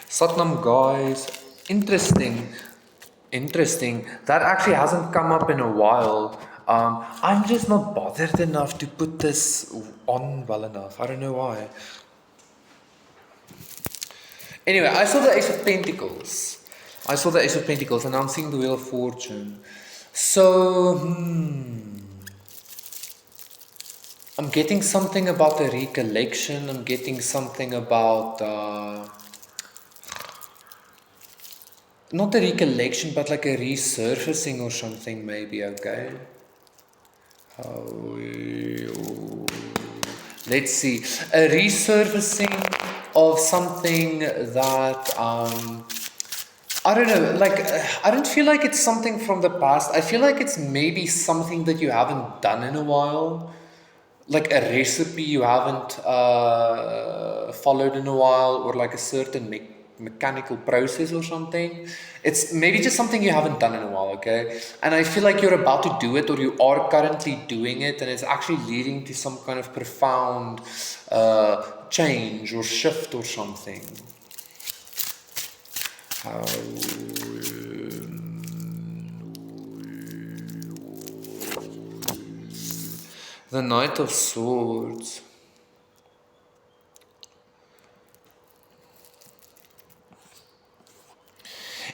Satnam, guys, interesting, interesting. That actually hasn't come up in a while. I'm just not bothered enough to put this on well enough. I don't know why. Anyway, I saw the Ace of Pentacles. I saw the Ace of Pentacles, and I'm seeing the Wheel of Fortune. So, I'm getting something about a recollection. I'm getting something about. Not a recollection, but like a resurfacing or something, maybe, okay? Let's see. A resurfacing of something that, I don't know, like, I don't feel like it's something from the past. I feel like it's maybe something that you haven't done in a while. Like a recipe you haven't followed in a while, or like a certain mechanical process or something. It's maybe just something you haven't done in a while, okay? And I feel like you're about to do it, or you are currently doing it, and it's actually leading to some kind of profound change or shift or something. The Knight of Swords.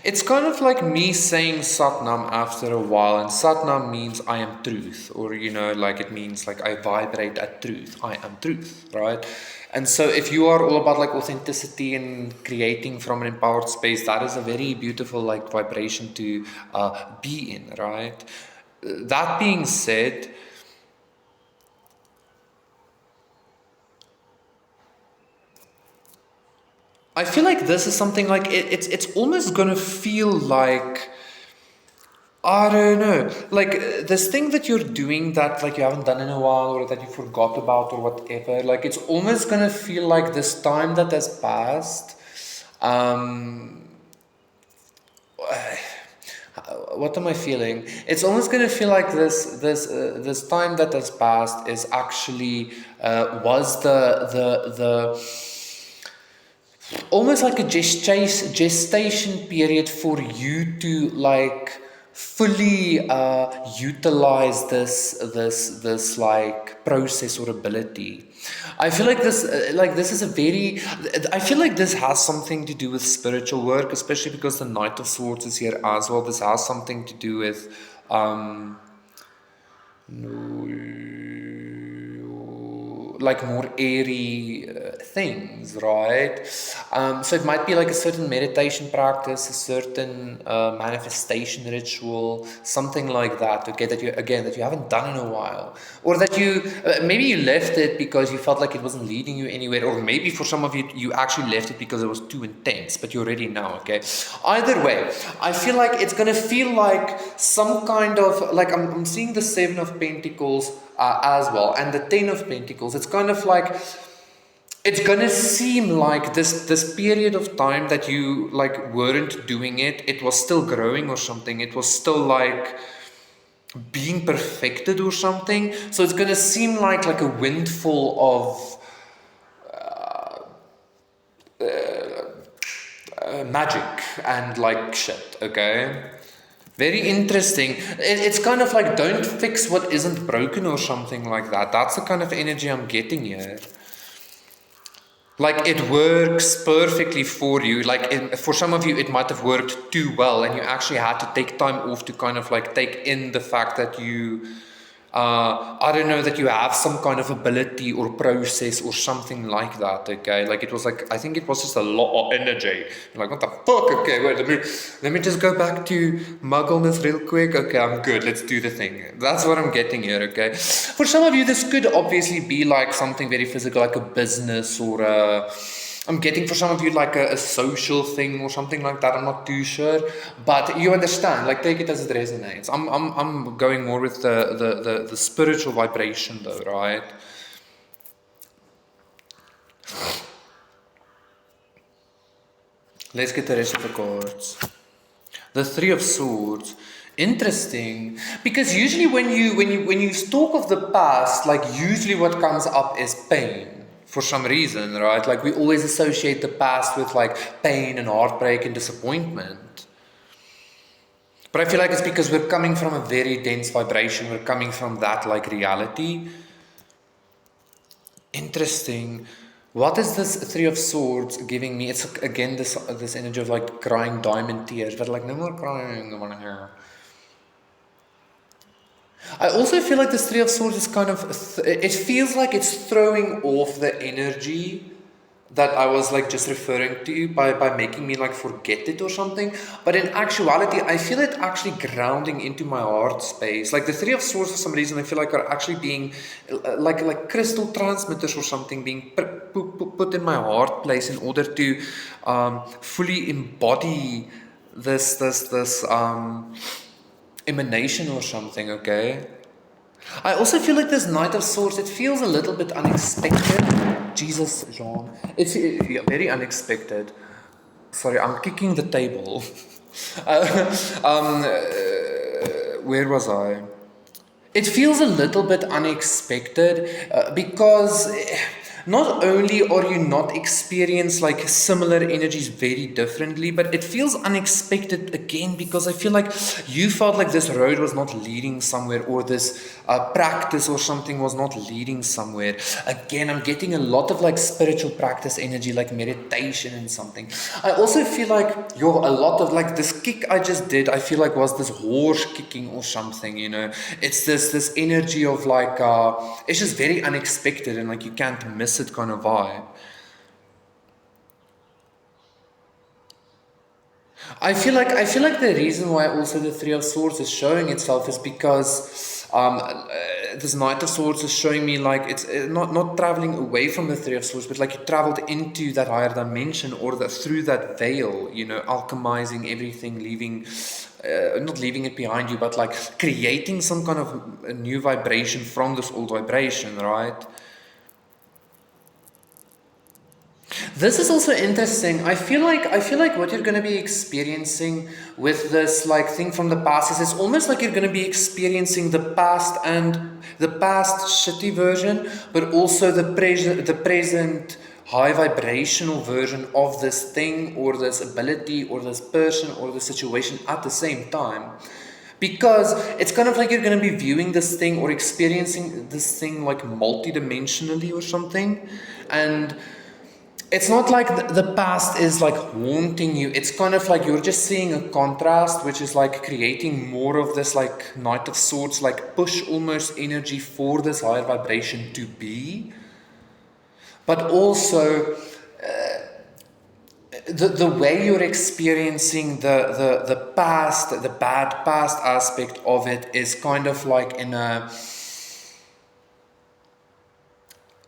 It's kind of like me saying Satnam after a while, and Satnam means I am truth, or like it means like I vibrate at truth. I am truth, right? And so if you are all about like authenticity and creating from an empowered space, that is a very beautiful like vibration to be in, right? That being said, I feel like this is something like it's almost gonna feel like, I don't know, like this thing that you're doing that like you haven't done in a while, or that you forgot about, or whatever. Like it's almost gonna feel like this time that has passed. Um, what am I feeling? It's almost gonna feel like this time that has passed is actually was the almost like a gestation period for you to like fully utilize this like process or ability. I feel like this is a very, I feel like this has something to do with spiritual work, especially because the Knight of Swords is here as well. This has something to do with like more airy things, right? So it might be like a certain meditation practice, a certain manifestation ritual, something like that. Okay, that you haven't done in a while, or that you maybe you left it because you felt like it wasn't leading you anywhere, or maybe for some of you you actually left it because it was too intense, but you're ready now. Okay, either way, I feel like it's gonna feel like some kind of like I'm seeing the Seven of Pentacles as well, and the Ten of Pentacles. It's kind of like it's gonna seem like this period of time that you like weren't doing it. It was still growing or something. It was still like being perfected or something. So it's gonna seem like a windfall of magic and like shit. Okay. Very interesting. It's kind of like don't fix what isn't broken or something like that. That's the kind of energy I'm getting here. Like it works perfectly for you. Like for some of you, it might have worked too well, and you actually had to take time off to kind of like take in the fact that you I don't know, that you have some kind of ability or process or something like that, okay? Like it was like, I think it was just a lot of energy. You're like, what the fuck? Okay, wait, let me just go back to muggleness real quick. Okay, I'm good. Let's do the thing. That's what I'm getting here, okay? For some of you, this could obviously be like something very physical, like a business or I'm getting for some of you like a social thing or something like that. I'm not too sure, but you understand. Like take it as it resonates. I'm going more with the spiritual vibration though, right? Let's get the rest of the cards. The Three of Swords. Interesting, because usually when you talk of the past, like usually what comes up is pain. for some reason, right? Like we always associate the past with like pain and heartbreak and disappointment. But I feel like it's because we're coming from a very dense vibration. We're coming from that like reality. Interesting. What is this Three of Swords giving me? It's again this energy of like crying diamond tears, but like no more crying. I want to hear. I also feel like this Three of Swords is kind of, it feels like it's throwing off the energy that I was like just referring to by making me like forget it or something. But in actuality, I feel it actually grounding into my heart space. Like the Three of Swords, for some reason, I feel like are actually being like crystal transmitters or something being put in my heart place in order to fully embody this emanation or something, okay? I also feel like this Knight of Swords, it feels a little bit unexpected. Jesus, Jean. It's yeah, very unexpected. Sorry, I'm kicking the table. Uh, where was I? It feels a little bit unexpected because not only are you not experience like similar energies very differently, but it feels unexpected again because I feel like you felt like this road was not leading somewhere, or this practice or something was not leading somewhere. Again, I'm getting a lot of like spiritual practice energy, like meditation and something. I also feel like a lot of like this kick I just did, I feel like was this horse kicking or something, you know. It's this energy of like it's just very unexpected and like you can't miss it kind of vibe. I feel like the reason why also the Three of Swords is showing itself is because this Knight of Swords is showing me like it's not traveling away from the Three of Swords, but like you traveled into that higher dimension, or through that veil, you know, alchemizing everything, leaving not leaving it behind you, but like creating some kind of a new vibration from this old vibration, right? This is also interesting. I feel like what you're going to be experiencing with this like thing from the past is it's almost like you're going to be experiencing the past, and the past shitty version, but also the present high vibrational version of this thing or this ability or this person or the situation at the same time. Because it's kind of like you're going to be viewing this thing or experiencing this thing like multidimensionally or something. And it's not like the past is like haunting you. It's kind of like you're just seeing a contrast, which is like creating more of this like Knight of Swords, like push almost energy for this higher vibration to be. But also the way you're experiencing the past, the bad past aspect of it is kind of like in a,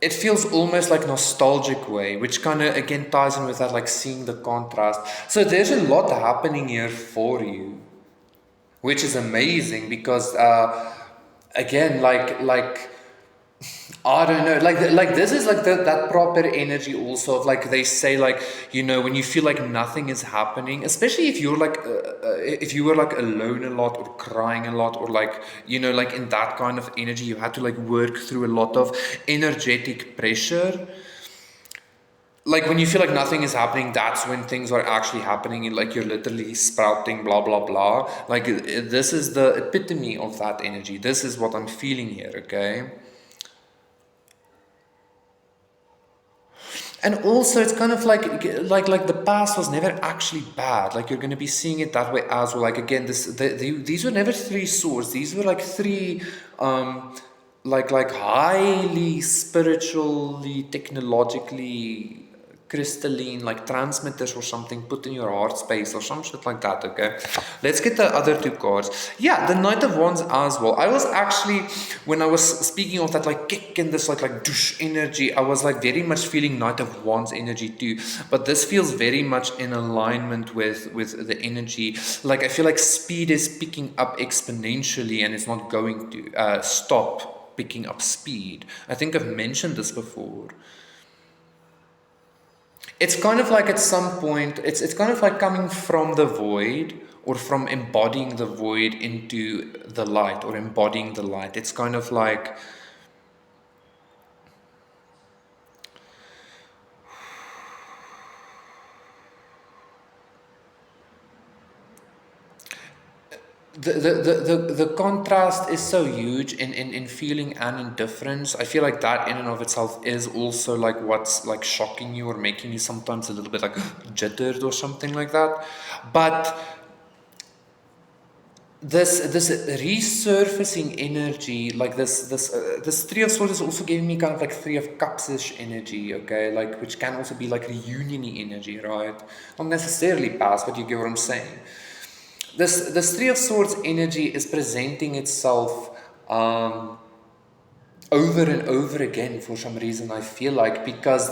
it feels almost like nostalgic way, which kind of again ties in with that, like seeing the contrast. So there's a lot happening here for you, which is amazing because again, like I don't know, like this is like that proper energy also of like they say like, you know, when you feel like nothing is happening, especially if you're like if you were like alone a lot or crying a lot, or like, you know, like in that kind of energy you had to like work through a lot of energetic pressure. Like when you feel like nothing is happening, that's when things are actually happening, and like you're literally sprouting blah blah blah. Like this is the epitome of that energy. This is what I'm feeling here, okay? And also, it's kind of like the past was never actually bad. Like you're going to be seeing it that way as well. Like again, these were never three swords. These were like three, like highly spiritually, technologically crystalline, like transmitters or something put in your heart space or some shit like that, okay? Let's get the other two cards. Yeah, the Knight of Wands as well. I was actually, when I was speaking of that like kick and this like douche energy, I was like very much feeling Knight of Wands energy too. But this feels very much in alignment with the energy. Like I feel like speed is picking up exponentially and it's not going to stop picking up speed. I think I've mentioned this before. It's kind of like at some point, it's kind of like coming from the void, or from embodying the void into the light, or embodying the light. It's kind of like the contrast is so huge in feeling and indifference. I feel like that in and of itself is also like what's like shocking you or making you sometimes a little bit like jittered or something like that. But this resurfacing energy, like this Three of Swords is also giving me kind of like Three of Cups-ish energy, okay, like which can also be like reunion-y energy, right? Not necessarily past, but you get what I'm saying. This Three of Swords energy is presenting itself over and over again for some reason. I feel like because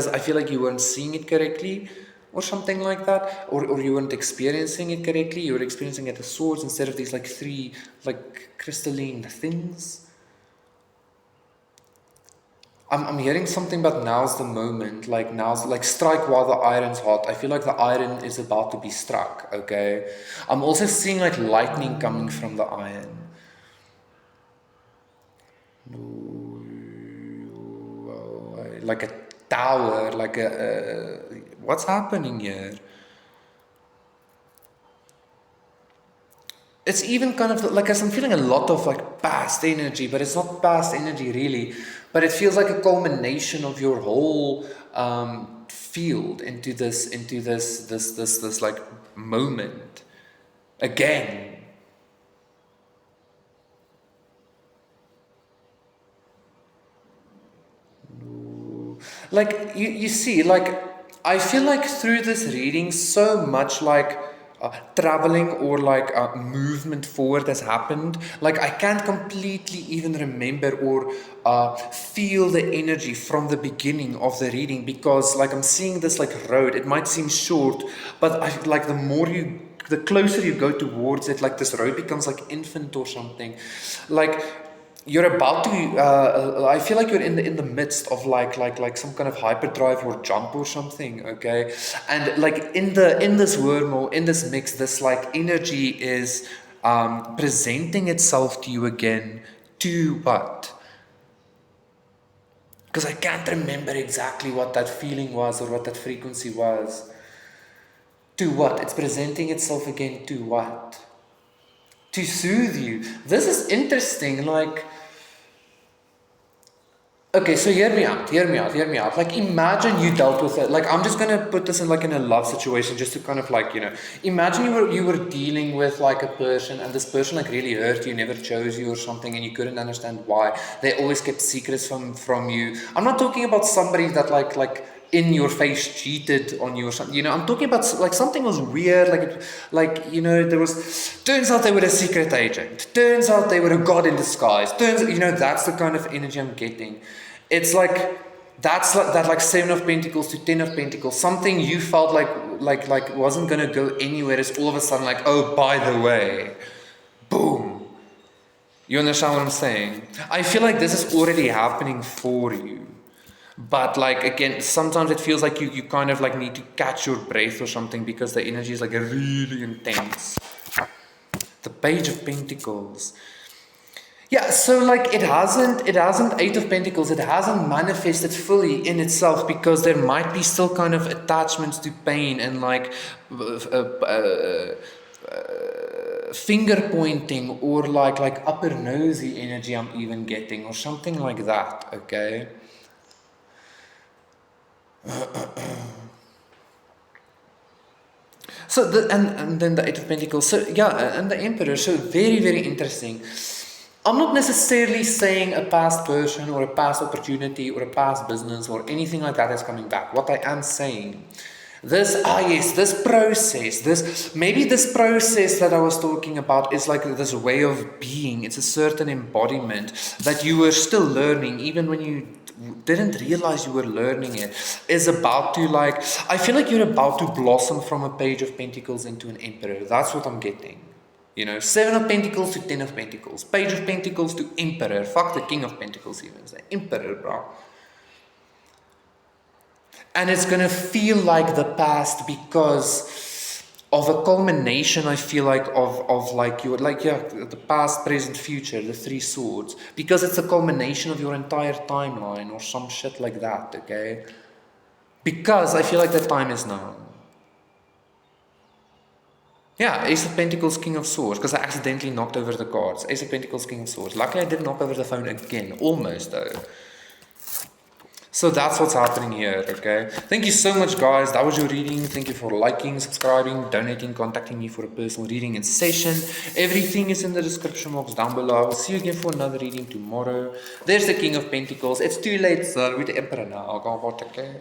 I feel like you weren't seeing it correctly or something like that, or you weren't experiencing it correctly. You were experiencing it as swords instead of these like three like crystalline things. I'm hearing something about now's the moment, like now's like strike while the iron's hot. I feel like the iron is about to be struck, okay? I'm also seeing like lightning coming from the iron. Like a tower, like what's happening here? It's even kind of like I'm feeling a lot of like past energy, but it's not past energy really, but it feels like a culmination of your whole field into this like moment again. Like you see, like I feel like through this reading, so much like traveling or like movement forward has happened. Like I can't completely even remember or feel the energy from the beginning of the reading because like I'm seeing this like road. It might seem short, but I like the closer you go towards it, like this road becomes like infinite or something. Like you're about to I feel like you're in the midst of like some kind of hyperdrive or jump or something, okay? And like in this wormhole, in this mix, this like energy is presenting itself to you again. To what? Because I can't remember exactly what that feeling was or what that frequency was. To what? It's presenting itself again. To what? To soothe you. This is interesting. Like, okay, so hear me out. Like imagine you dealt with it. Like I'm just gonna put this in like in a love situation just to kind of like, imagine you were dealing with like a person and this person like really hurt you, never chose you or something and you couldn't understand why. They always kept secrets from you. I'm not talking about somebody that like in your face cheated on you or something. I'm talking about like something was weird, there was, turns out they were a secret agent. Turns out they were a god in disguise. That's the kind of energy I'm getting. It's like that's like that like 7 of Pentacles to 10 of Pentacles. Something you felt like wasn't gonna go anywhere is all of a sudden like, oh, by the way, boom. You understand what I'm saying? I feel like this is already happening for you. But like again, sometimes it feels like you kind of like need to catch your breath or something because the energy is like really intense. The Page of Pentacles. Yeah, so like it hasn't 8 of Pentacles, it hasn't manifested fully in itself because there might be still kind of attachments to pain and like finger pointing or like upper nosy energy I'm even getting or something like that, okay? So and then the 8 of Pentacles. So yeah, and the Emperor. So very, very interesting. I'm not necessarily saying a past person or a past opportunity or a past business or anything like that is coming back. What I am saying, this process, this process that I was talking about is like this way of being. It's a certain embodiment that you were still learning, even when you didn't realize you were learning it, is about to like, I feel like you're about to blossom from a Page of Pentacles into an Emperor. That's what I'm getting. 7 of Pentacles to 10 of Pentacles. Page of Pentacles to Emperor. Fuck the King of Pentacles even. It's the Emperor, bro. And it's going to feel like the past because of a culmination, I feel like, of like the past, present, future, the 3 swords. Because it's a culmination of your entire timeline or some shit like that, okay? Because I feel like the time is now. Yeah, Ace of Pentacles, King of Swords, because I accidentally knocked over the cards. Ace of Pentacles, King of Swords. Luckily, I didn't knock over the phone again. Almost, though. So that's what's happening here, okay? Thank you so much, guys. That was your reading. Thank you for liking, subscribing, donating, contacting me for a personal reading and session. Everything is in the description box down below. I'll see you again for another reading tomorrow. There's the King of Pentacles. It's too late, sir. With the Emperor now. I'll go watch, okay?